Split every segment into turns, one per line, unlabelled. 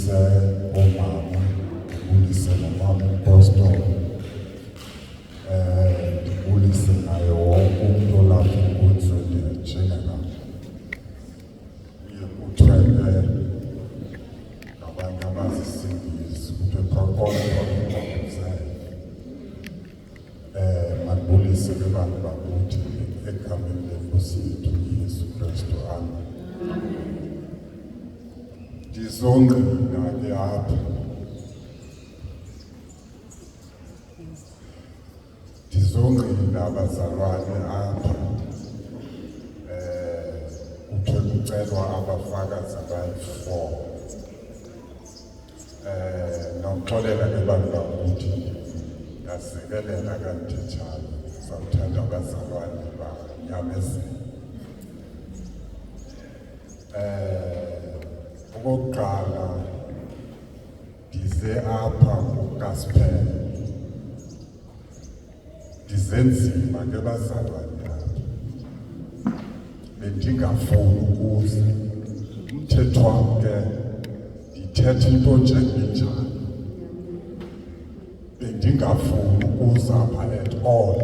ndibulise omama, ndibulise nomama uPastor, ndibulise nayo wonke umuntu olapha enkonzweni yajenerali. Iye kuthwele ngabantu abazisingisi, kuthiwe mandibulise ke bantu bakuthi egameni lenkosi yethu uYesu Kristu. Amen. Ndizongqina ke apha, ndizongqina abazalwane apha, kuthiwe kucelwa abafakazi abayi-4. Nokuxolela ke bantu bakuthi yasekelela kandithethayo, sawuthanda abazalwane banyamezela. Okokuqala ndize apha kuGospel, ndizenzima ke bazalwane apha, bendingafuni ukuze umthetho wam ke ndithetha into njengenjalo, bendingafuni ukuza apha at all.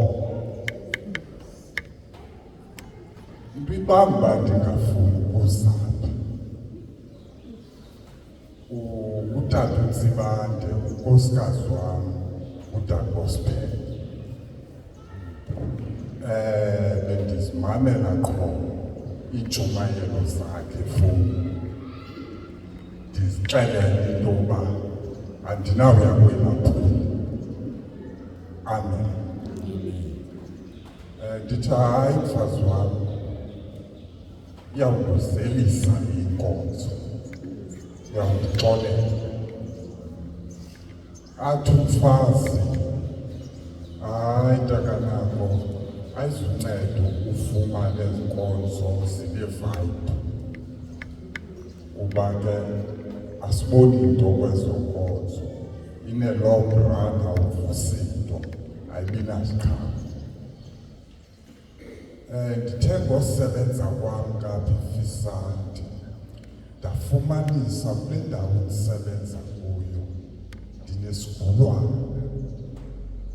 Into ibamba ndingafuni ukuza uTata uNtsibande, unkosikazi wam, uDagospel, bendizimamela qho iintshumayelo zakhe efowunini, ndizixelele into yokuba andinawuya kuyelaphula. Amen. Ndithi hayi mfazi wam, iyawuzelisa inkonzo, uyawundixolela. Athi umfazi, hayi ntakanako, ayizunceda ufumane ezinkonzo zibe-vibe, kuba ke asiboni into kwezo nkonzo, ine-long run awuvusi into, ayibi nazikhama. Ndithe ngosebenza kwam kapha eFisante, ndafumanisa kule ndawo ndisebenza kuyo ndinesigulwana.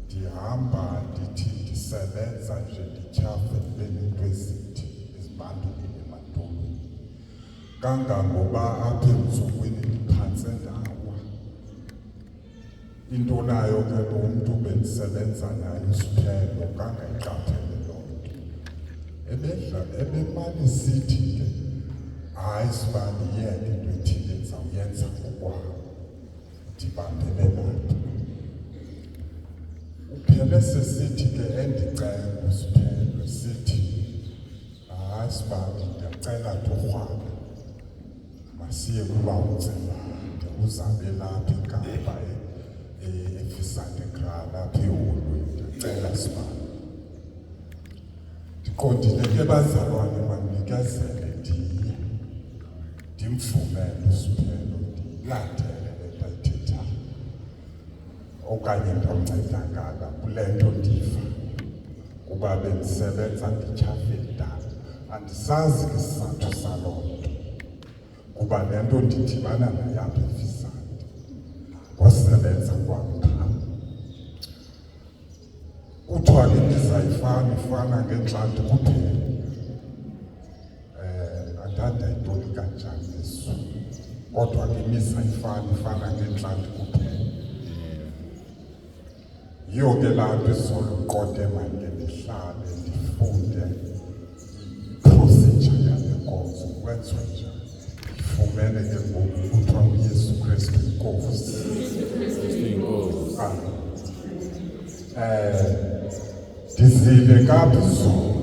Ndihamba ndithi ndisebenza nje ndityhafe ndibe nento ezithi ezibandulile emadolweni, kangangoba apha emzukweni ndiphantse ndawa. Into nayo ke lo mntu bendisebenza naye uSiphelo kangayiqaphele loo nto, ebemane sithi ke hayi sibani yeke into ethile ndizawuyenza ngokwam, ndibambelelapha. Uphele sesithi ke endicela uSiphelo, sithi hayi sibani ndiyacela torhwana masiye kuba uNtsibande, uzabe lapha eKapa eFisantekraal apha eholweni, ndiyacela sibani. Ndiqondile ke bazalwane mandinikezele ndimvumele uSiphelo, ndiyilandele le nto ayithethayo, okanye ndawuncedakala kule nto ndiva, kuba bendisebenza ndityhafe ndala. Andisazi ke isizathu saloo nto, kuba le nto ndidibana nayo apha eFisante ngosebenza kwam phaa. Kuthiwa ke ifana ngentlanti kuphela. Andandayintoni kanjani eso, kodwa ke ifana ngentlanti kuphela. Yiyo ke laa nto izoluqonde manje ndihlale ndifunde iprosejha yale nkonzo, kwenziwa njani. Ndifumene ke ngoku kuthiwa uYesu Kristu Inkosi. Ndizile kaphi zona,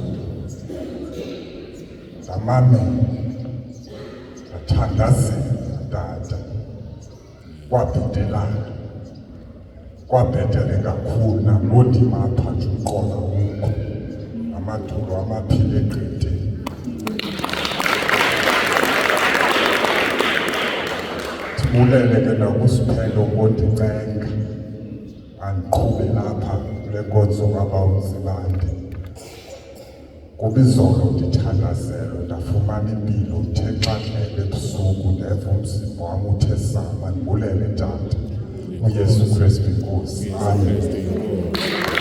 ndamamela, ndathandazela Tata, kwabhetelana, kwabhetele kakhulu, naloo ndima apha nje uqola ukho, amadolo amaphile egqitheni. Ndibulele ke nakuSiphelo ngondicenga, andiqhube lapha kule nkonzo kabawo uNtsibande, kuba izolo ndithandazelwe ndafumana impilo uthe xa ndlele ebusuku ndeva umzimba wam uthe sama. Ndibulele Tata uYesu Kristu Nkosi. Amen.